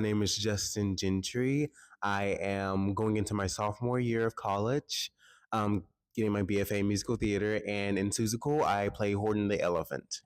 name is Justin Gentry. I am going into my sophomore year of college, getting my BFA in musical theater, and in SEUSSICAL, I play Horton the Elephant.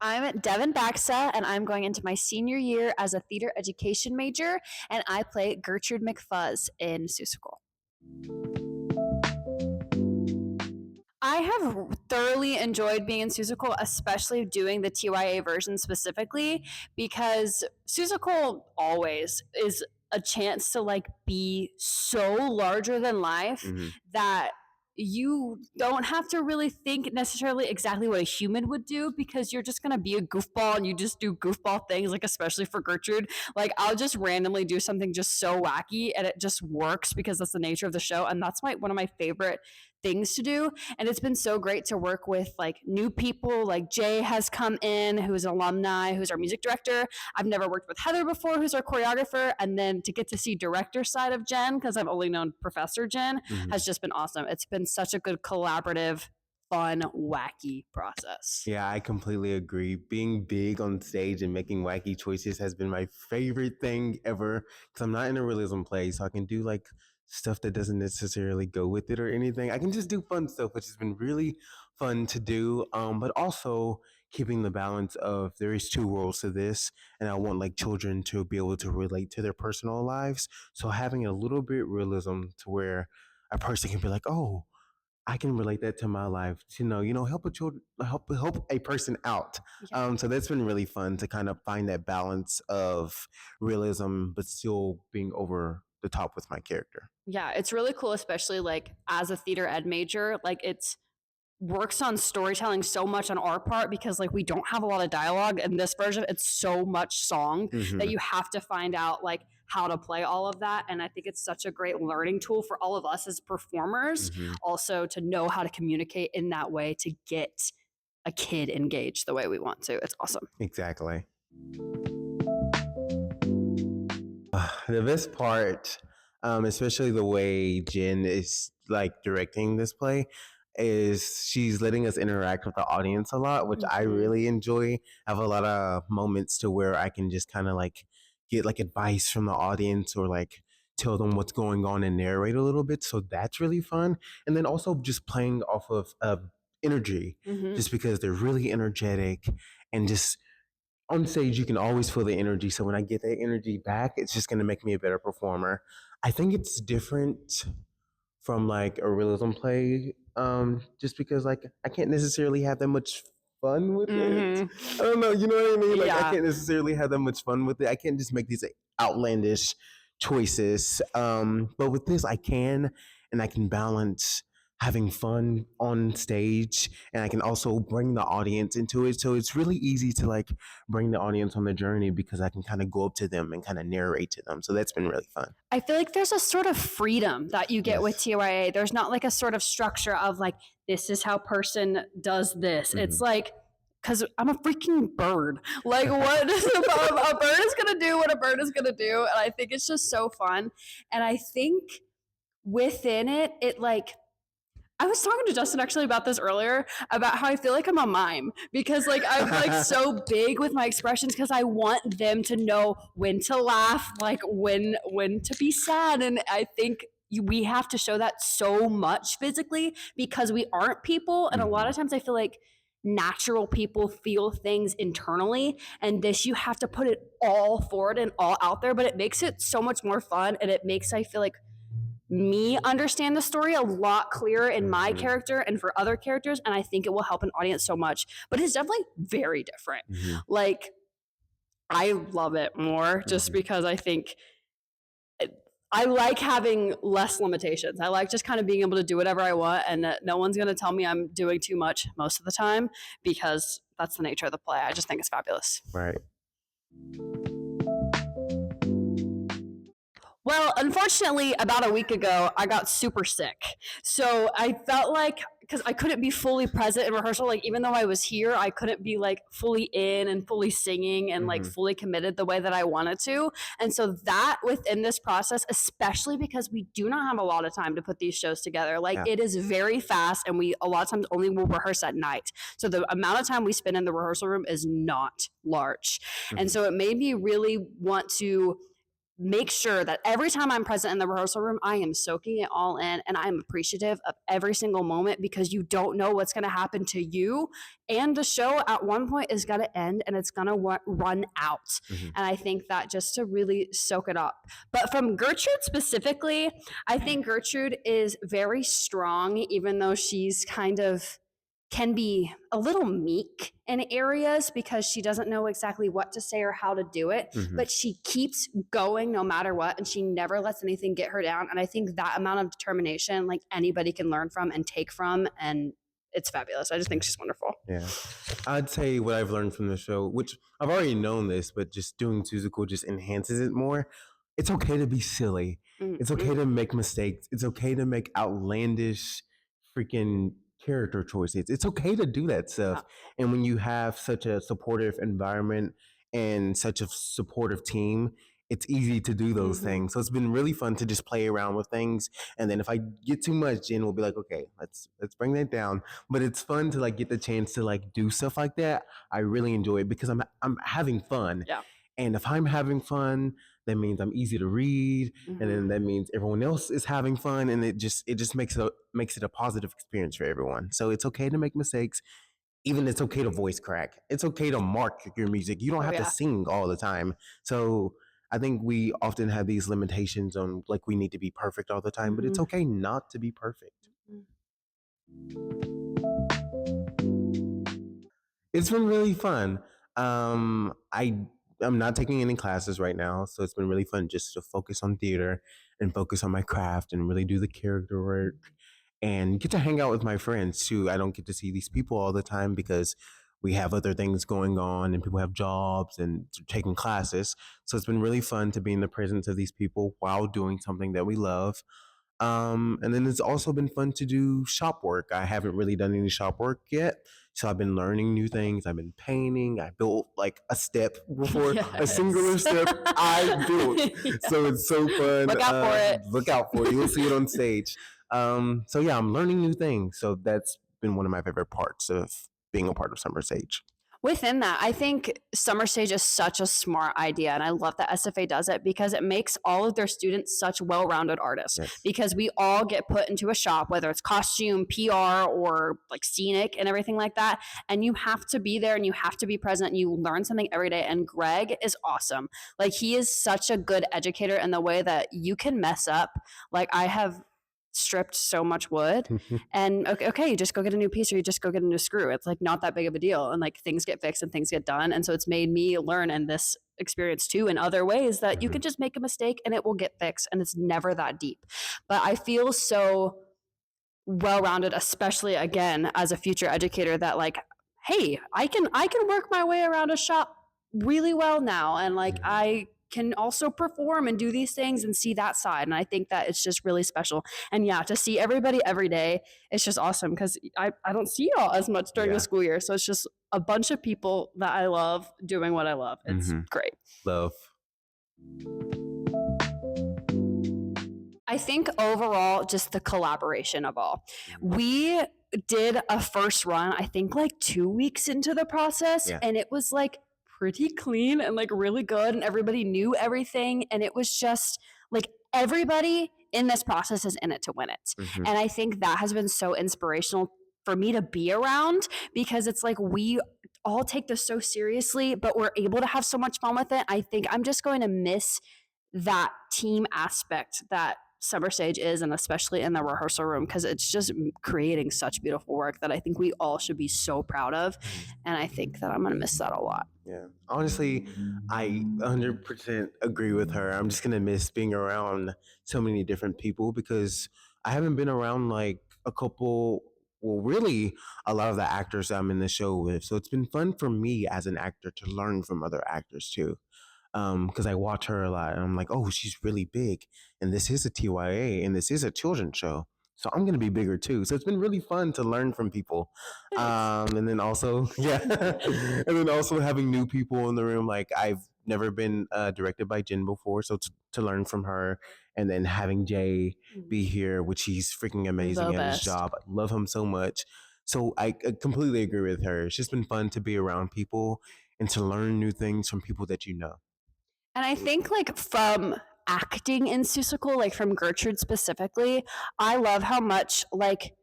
I'm Devon, and I'm going into my senior year as a theater education major, and I play Gertrude McFuzz in SEUSSICAL. I have thoroughly enjoyed being in SEUSSICAL, especially doing the TYA version specifically, because SEUSSICAL always is a chance to like be so larger than life that you don't have to really think necessarily exactly what a human would do, because you're just going to be a goofball and you just do goofball things, like especially for Gertrude. Like I'll just randomly do something just so wacky and it just works because that's the nature of the show. And that's one of my favorite things to do. And it's been so great to work with like new people. Like Jay has come in, who's an alumni, who's our music director. I've never worked with Heather before, who's our choreographer. And then to get to see director side of Jen, because I've only known Professor Jen, has just been awesome. It's been such a good collaborative, fun, wacky process. Yeah, I completely agree. Being big on stage and making wacky choices has been my favorite thing ever, because I'm not in a realism play, so I can do like stuff that doesn't necessarily go with it or anything. I can just do fun stuff, which has been really fun to do. But also keeping the balance of there is two worlds to this, and I want like children to be able to relate to their personal lives. So having a little bit realism to where a person can be like, oh, I can relate that to my life. To help a person out. Yeah. So that's been really fun to kind of find that balance of realism, but still being over the top with my character. Yeah, it's really cool, especially like as a theater ed major, like it's works on storytelling so much on our part, because like we don't have a lot of dialogue in this version. It's so much song that you have to find out like how to play all of that. And I think it's such a great learning tool for all of us as performers, also to know how to communicate in that way to get a kid engaged the way we want to. It's awesome. Exactly. The best part, especially the way Jen is like directing this play, is she's letting us interact with the audience a lot, which I really enjoy. I have a lot of moments to where I can just kind of like get like advice from the audience or like tell them what's going on and narrate a little bit. So that's really fun. And then also just playing off of energy, just because they're really energetic and just on stage, you can always feel the energy. So when I get that energy back, it's just going to make me a better performer. I think it's different from like a realism play, just because like I can't necessarily have that much fun with it. I don't know, you know what I mean? Like I can't necessarily have that much fun with it. I can't just make these outlandish choices. But with this, I can, and I can balance having fun on stage, and I can also bring the audience into it. So it's really easy to like bring the audience on the journey, because I can kind of go up to them and kind of narrate to them. So that's been really fun. I feel like there's a sort of freedom that you get with TYA. There's not like a sort of structure of like, this is how person does this. It's like, because I'm a freaking bird. Like, what is a bird is going to do what a bird is going to do. And I think it's just so fun. And I think within it like, I was talking to Justin actually about this earlier, about how I feel like I'm a mime, because like I'm like so big with my expressions, because I want them to know when to laugh, like when to be sad. And I think we have to show that so much physically, because we aren't people. And a lot of times I feel like natural people feel things internally, and this, you have to put it all forward and all out there, but it makes it so much more fun. And it makes, I feel like, me understand the story a lot clearer in my character and for other characters, and I think it will help an audience so much. But it's definitely very different. Like, I love it more just because I think I like having less limitations. I like just kind of being able to do whatever I want, and that no one's going to tell me I'm doing too much most of the time, because that's the nature of the play. I just think it's fabulous. Right. Well, unfortunately, about a week ago, I got super sick. So I felt like, because I couldn't be fully present in rehearsal, like even though I was here, I couldn't be like fully in and fully singing and like fully committed the way that I wanted to. And so that within this process, especially because we do not have a lot of time to put these shows together, like it is very fast, and we a lot of times only will rehearse at night. So the amount of time we spend in the rehearsal room is not large. And so it made me really want to make sure that every time I'm present in the rehearsal room, I am soaking it all in and I'm appreciative of every single moment, because you don't know what's going to happen to you. And the show at one point is going to end and it's going to run out. Mm-hmm. And I think that just to really soak it up. But from Gertrude specifically, I think Gertrude is very strong, even though she's kind of can be a little meek in areas because she doesn't know exactly what to say or how to do it, mm-hmm. but she keeps going no matter what, and she never lets anything get her down. And I think that amount of determination, like, anybody can learn from and take from, and it's fabulous. I just think she's wonderful. Yeah. I'd say what I've learned from the show, which I've already known this, but just doing SEUSSICAL just enhances it more. It's okay to be silly. Mm-hmm. It's okay to make mistakes. It's okay to make outlandish freaking character choices. It's okay to do that stuff. Yeah. And when you have such a supportive environment and such a supportive team, it's easy to do those mm-hmm. things. So it's been really fun to just play around with things. And then if I get too much, Jen will be like, okay, let's bring that down. But it's fun to like get the chance to like do stuff like that. I really enjoy it because I'm having fun. Yeah. And if I'm having fun, that means I'm easy to read, mm-hmm. and then that means everyone else is having fun, and it just makes it a positive experience for everyone. So it's okay to make mistakes. Even it's okay to voice crack. It's okay to mark your music. You don't have to sing all the time. So I think we often have these limitations on like we need to be perfect all the time, mm-hmm. but it's okay not to be perfect. Mm-hmm. It's been really fun. I'm not taking any classes right now, so it's been really fun just to focus on theater and focus on my craft and really do the character work and get to hang out with my friends too. I don't get to see these people all the time because we have other things going on and people have jobs and taking classes. So it's been really fun to be in the presence of these people while doing something that we love. And then it's also been fun to do shop work. I haven't really done any shop work yet. So I've been learning new things. I've been painting. I built like a step before, yes. a singular step I built. Yeah. So it's so fun. Look out for it. Look out for it. You'll see it on stage. So yeah, I'm learning new things. So that's been one of my favorite parts of being a part of Summer Stage. Within that, I think Summer Stage is such a smart idea, and I love that SFA does it because it makes all of their students such well-rounded artists. Yes. Because we all get put into a shop, whether it's costume, PR, or like scenic and everything like that, and you have to be there and you have to be present and you learn something every day, and Greg is awesome. Like, he is such a good educator in the way that you can mess up. Like, I have stripped so much wood and okay, you just go get a new piece or you just go get a new screw. It's like not that big of a deal, and like things get fixed and things get done. And so it's made me learn in this experience too in other ways that you can just make a mistake and it will get fixed, and it's never that deep. But I feel so well-rounded, especially again as a future educator, that like, hey, I can work my way around a shop really well now, and like I can also perform and do these things and see that side. And I think that it's just really special. And yeah, to see everybody every day, it's just awesome because I don't see y'all as much during the school year. So it's just a bunch of people that I love doing what I love. It's great. Love. I think overall, just the collaboration of all. We did a first run, I think like 2 weeks into the process, and it was like pretty clean and like really good, and everybody knew everything, and it was just like everybody in this process is in it to win it. And I think that has been so inspirational for me to be around, because it's like we all take this so seriously, but we're able to have so much fun with it. I think I'm just going to miss that team aspect that Summer Stage is, and especially in the rehearsal room, because it's just creating such beautiful work that I think we all should be so proud of. And I think that I'm going to miss that a lot. Yeah. Honestly, I 100% agree with her. I'm just going to miss being around so many different people, because I haven't been around like a couple, well, really a lot of the actors I'm in the show with. So it's been fun for me as an actor to learn from other actors too. Because I watch her a lot and I'm like, oh, she's really big, and this is a TYA and this is a children's show, so I'm going to be bigger too. So it's been really fun to learn from people. And then also, and then also having new people in the room. Like, I've never been directed by Jen before, so to learn from her, and then having Jay be here, which he's freaking amazing at his job. I love him so much. So I completely agree with her. It's just been fun to be around people and to learn new things from people that you know. And I think like from acting in SEUSSICAL, like from Gertrude specifically, I love how much like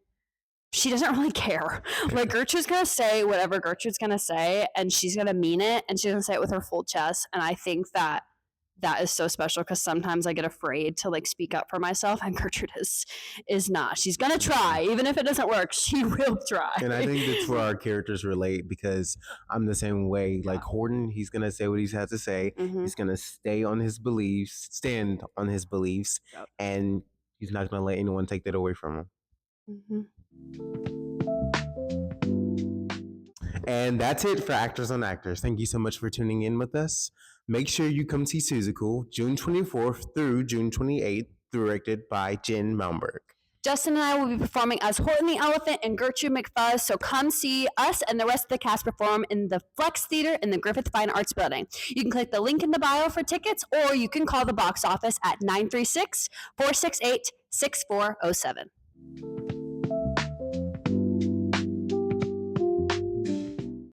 she doesn't really care. Like Gertrude's gonna say whatever Gertrude's gonna say, and she's gonna mean it, and she's gonna say it with her full chest. And I think that is so special, because sometimes I get afraid to like speak up for myself, and Gertrude is not. She's gonna try, even if it doesn't work. She will try. And I think that's where our characters relate, because I'm the same way. Like Horton, he's gonna say what he has to say. He's gonna stand on his beliefs, and he's not gonna let anyone take that away from him. And that's it for Actors on Actors. Thank you so much for tuning in with us. Make sure you come see SEUSSICAL June 24th through June 28th, directed by Jen Malmberg. Justin and I will be performing as Horton the Elephant and Gertrude McFuzz, so come see us and the rest of the cast perform in the Flex Theater in the Griffith Fine Arts Building. You can click the link in the bio for tickets, or you can call the box office at 936-468-6407.